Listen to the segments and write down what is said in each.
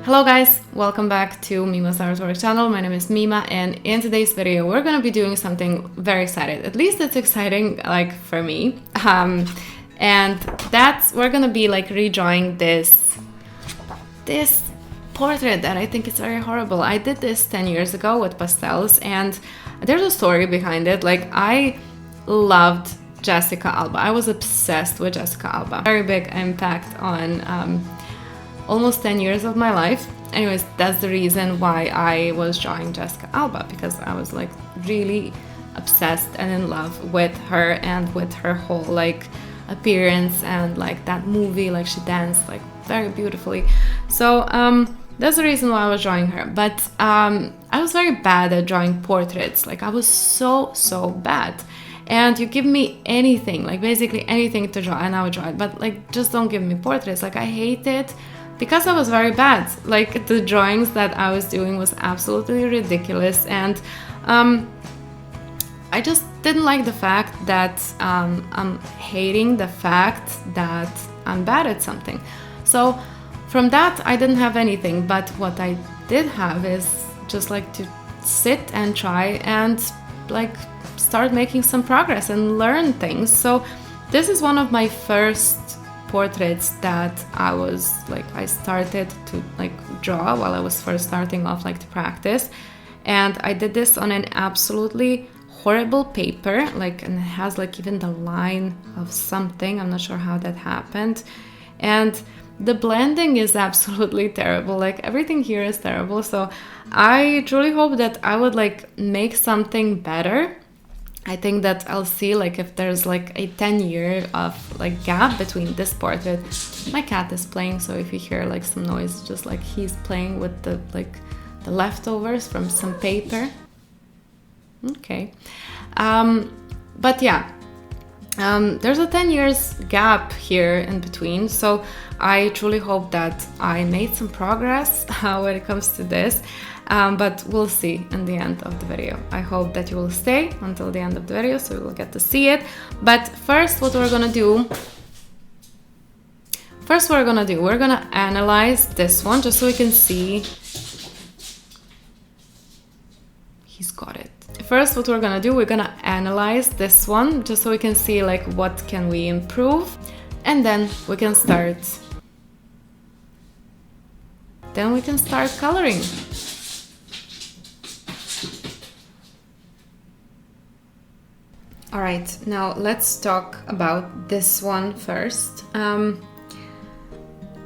Hello guys, welcome back to Mima's Artwork channel. My name is Mima, and in today's video we're gonna be doing something very exciting. At least it's exciting, like, for me. And that's, we're gonna be like redrawing this portrait that I think is very horrible. I did this 10 years ago with pastels, and there's a story behind it. Like, I loved Jessica Alba. I was obsessed with Jessica Alba. Very big impact on almost 10 years of my life. Anyways, that's the reason why I was drawing Jessica Alba, because I was like really obsessed and in love with her and with her whole like appearance, and like that movie, like she danced like very beautifully. So that's the reason why I was drawing her. But I was very bad at drawing portraits. Like, I was so bad. And you give me anything, like basically anything to draw, and I would draw it. But like, just don't give me portraits. Like, I hate it because I was very bad. Like, the drawings that I was doing was absolutely ridiculous, and I just didn't like the fact that I'm hating the fact that I'm bad at something. So from that, I didn't have anything. But what I did have is just like to sit and try and like start making some progress and learn things. So this is one of my first portraits that I started to like draw while I was first starting off, like to practice. And I did this on an absolutely horrible paper, like, and it has like even the line of something. I'm not sure how that happened. And the blending is absolutely terrible. Like, everything here is terrible. So I truly hope that I would like make something better. I think that I'll see like if there's like a 10-year of like gap between this portrait. My cat is playing, so if you hear like some noise, just like he's playing with the like the leftovers from some paper. Okay. But yeah, there's a 10 years gap here in between, so I truly hope that I made some progress when it comes to this. But we'll see in the end of the video. I hope that you will stay until the end of the video, so you will get to see it. But first, what we're gonna do, we're gonna analyze this one just so we can see. He's got it. First, what we're gonna do, we're gonna analyze this one just so we can see like what can we improve, and then we can start. Then we can start coloring. All right, now let's talk about this one first.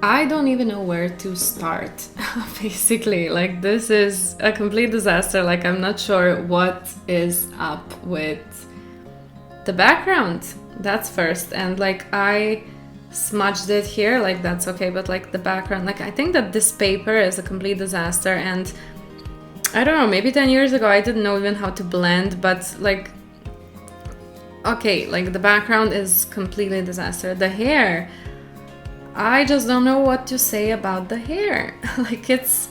I don't even know where to start, basically. Like, this is a complete disaster. Like, I'm not sure what is up with the background. That's first. And like, I smudged it here, like that's okay, but like the background, like I think that this paper is a complete disaster. And I don't know, maybe 10 years ago I didn't know even how to blend, but like, okay, like the background is completely a disaster. The hair, I just don't know what to say about the hair. Like, it's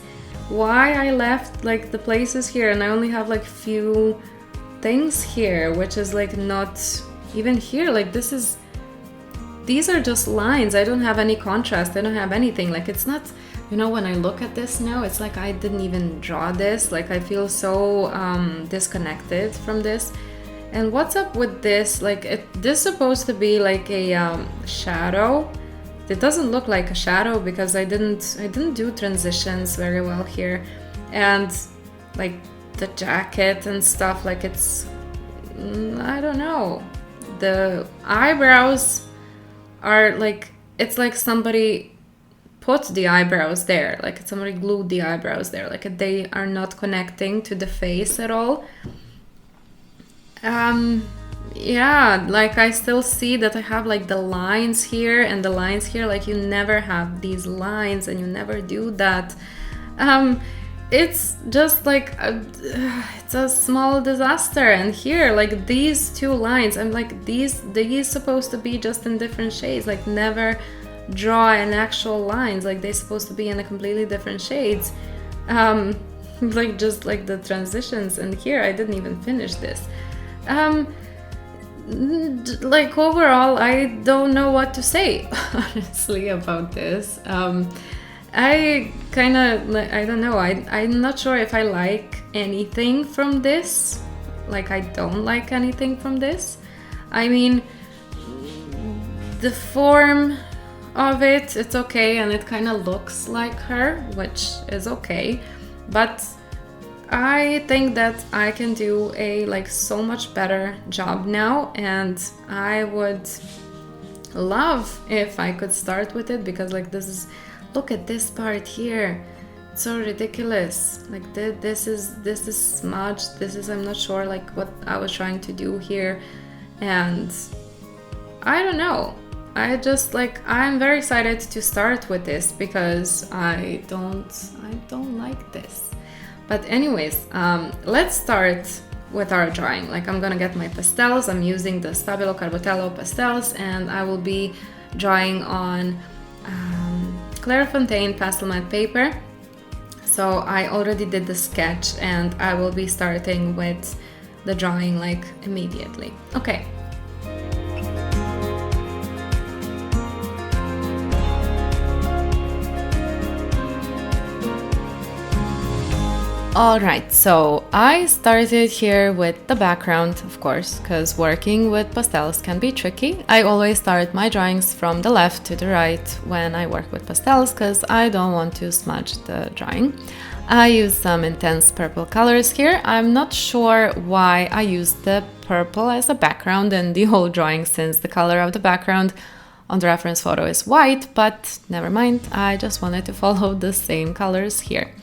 why I left like the places here, and I only have like few things here, which is like not even here. Like, these are just lines. I don't have any contrast. I don't have anything. Like, it's not, you know, when I look at this now, it's like I didn't even draw this. Like, I feel so disconnected from this. And what's up with this? Like, this is supposed to be like a shadow. It doesn't look like a shadow because I didn't do transitions very well here. And like the jacket and stuff, like it's, I don't know. The eyebrows are like, it's like somebody put the eyebrows there. Like somebody glued the eyebrows there. Like, they are not connecting to the face at all. Yeah, like I still see that I have like the lines here and the lines here. Like, you never have these lines and you never do that. It's just like it's a small disaster. And here, like these two lines, I'm like, these supposed to be just in different shades. Like, never draw an actual lines. Like, they're supposed to be in a completely different shades. Like, just like the transitions. And here I didn't even finish this. Like, overall, I don't know what to say honestly about this. I kind of, I don't know, I'm not sure if I like anything from this. Like, I don't like anything from this. I mean, the form of it, it's okay, and it kind of looks like her, which is okay. But I think that I can do a like so much better job now, and I would love if I could start with it, because like this is, look at this part here, it's so ridiculous. Like this is smudged. This is, I'm not sure like what I was trying to do here, and I don't know. I just like, I'm very excited to start with this because I don't like this. But anyways, let's start with our drawing. Like, I'm gonna get my pastels. I'm using the Stabilo Carbonatello pastels, and I will be drawing on Clairefontaine pastel matte paper. So I already did the sketch, and I will be starting with the drawing like immediately. Okay. Alright, so I started here with the background, of course, because working with pastels can be tricky. I always start my drawings from the left to the right when I work with pastels, because I don't want to smudge the drawing. I use some intense purple colors here. I'm not sure why I used the purple as a background in the whole drawing, since the color of the background on the reference photo is white, but never mind, I just wanted to follow the same colors here.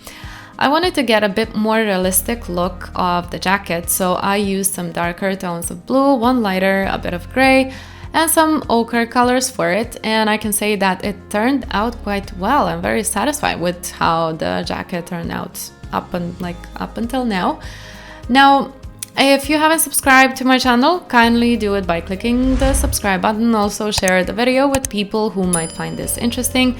I wanted to get a bit more realistic look of the jacket, so I used some darker tones of blue, one lighter, a bit of gray, and some ochre colors for it, and I can say that it turned out quite well. I'm very satisfied with how the jacket turned out up until now. Now, if you haven't subscribed to my channel, kindly do it by clicking the subscribe button. Also share the video with people who might find this interesting.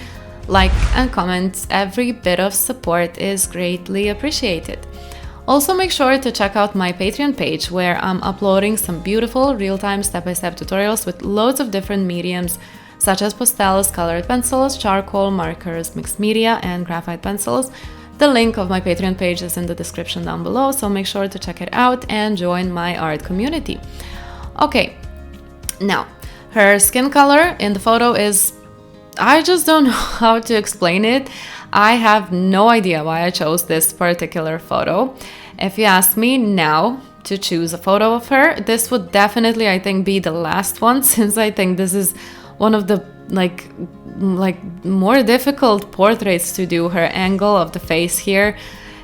Like and comment, every bit of support is greatly appreciated. Also make sure to check out my Patreon page, where I'm uploading some beautiful real-time step-by-step tutorials with loads of different mediums such as pastels, colored pencils, charcoal, markers, mixed media, and graphite pencils. The link of my Patreon page is in the description down below, so make sure to check it out and join my art community. Okay, now her skin color in the photo is, I just don't know how to explain it. I have no idea why I chose this particular photo. If you ask me now to choose a photo of her, this would definitely, I think, be the last one, since I think this is one of the like more difficult portraits to do. Her angle of the face here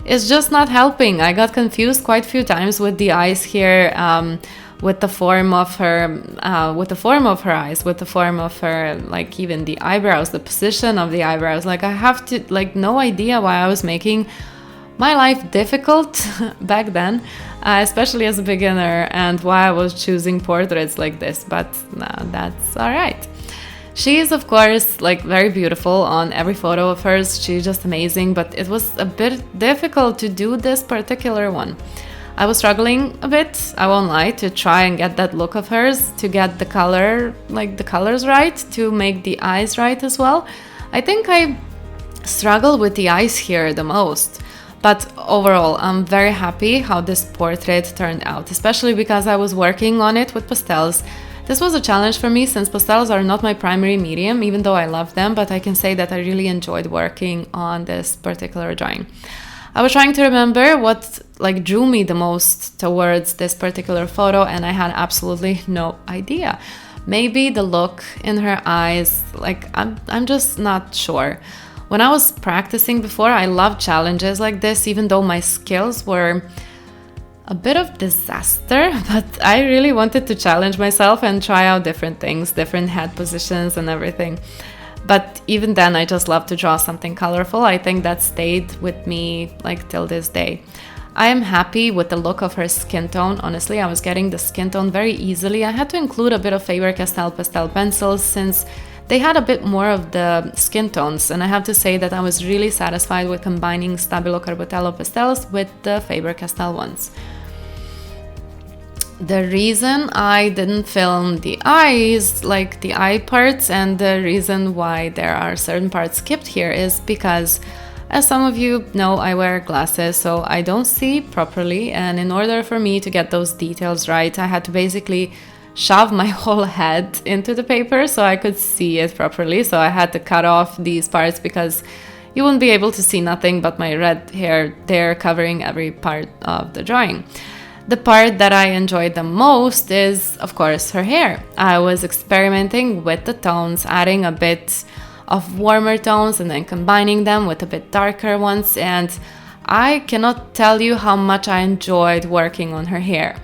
is just not helping. I got confused quite a few times with the eyes here. With the form of her eyes, with the form of her, like even the eyebrows, the position of the eyebrows. Like, I have to, like, no idea why I was making my life difficult back then, especially as a beginner, and why I was choosing portraits like this, but that's all right. She is, of course, like very beautiful on every photo of hers. She's just amazing, but it was a bit difficult to do this particular one. I was struggling a bit, I won't lie, to try and get that look of hers, to get the color, like the colors right, to make the eyes right as well. I think I struggled with the eyes here the most. But overall, I'm very happy how this portrait turned out, especially because I was working on it with pastels. This was a challenge for me, since pastels are not my primary medium, even though I love them, but I can say that I really enjoyed working on this particular drawing. I was trying to remember what like drew me the most towards this particular photo, and I had absolutely no idea. Maybe the look in her eyes, like I'm just not sure. When I was practicing before, I loved challenges like this, even though my skills were a bit of disaster, but I really wanted to challenge myself and try out different things, different head positions and everything. But even then, I just love to draw something colorful. I think that stayed with me like till this day. I am happy with the look of her skin tone. Honestly, I was getting the skin tone very easily. I had to include a bit of Faber-Castell pastel pencils, since they had a bit more of the skin tones, and I have to say that I was really satisfied with combining Stabilo Carbonatello pastels with the Faber-Castell ones. The reason I didn't film the eyes, like the eye parts, and the reason why there are certain parts skipped here is because, as some of you know, I wear glasses, so I don't see properly, and in order for me to get those details right, I had to basically shove my whole head into the paper so I could see it properly. So I had to cut off these parts because you wouldn't be able to see nothing but my red hair there covering every part of the drawing. The part that I enjoyed the most is, of course, her hair. I was experimenting with the tones, adding a bit of warmer tones and then combining them with a bit darker ones, and I cannot tell you how much I enjoyed working on her hair.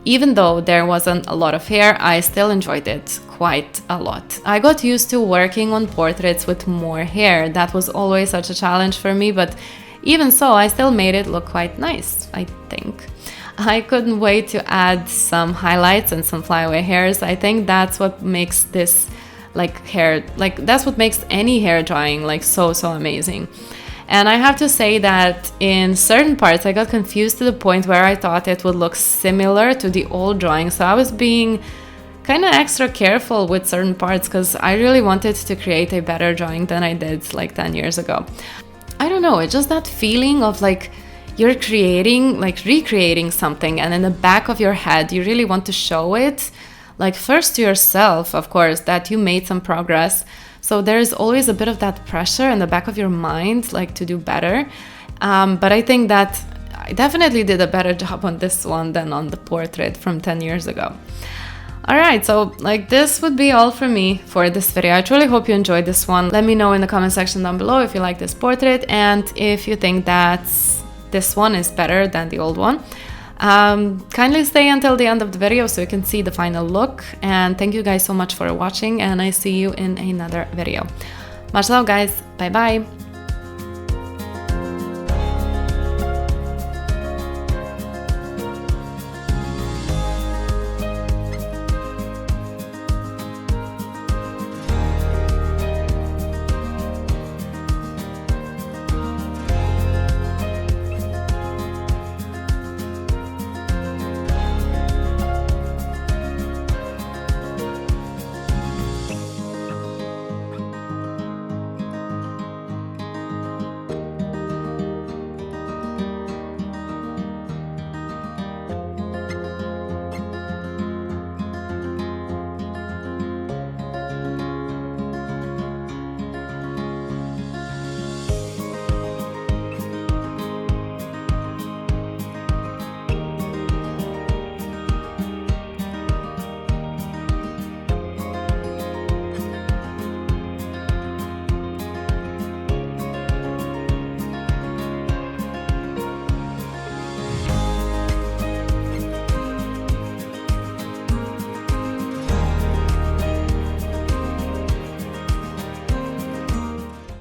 Even though there wasn't a lot of hair, I still enjoyed it quite a lot. I got used to working on portraits with more hair. That was always such a challenge for me, but even so, I still made it look quite nice, I think. I couldn't wait to add some highlights and some flyaway hairs. I think that's what makes this that's what makes any hair drawing so amazing. And I have to say that in certain parts I got confused to the point where I thought it would look similar to the old drawing, so I was being kind of extra careful with certain parts because I really wanted to create a better drawing than I did 10 years ago. I don't know, it's just that feeling of you're recreating something, and in the back of your head you really want to show it, first to yourself, of course, that you made some progress. So there's always a bit of that pressure in the back of your mind to do better, but I think that I definitely did a better job on this one than on the portrait from 10 years ago. Alright, so this would be all from me for this video. I truly hope you enjoyed this one. Let me know in the comment section down below if you like this portrait and if you think that this one is better than the old one. Kindly stay until the end of the video so you can see the final look, and thank you guys so much for watching, and I see you in another video. Much love, guys. Bye bye.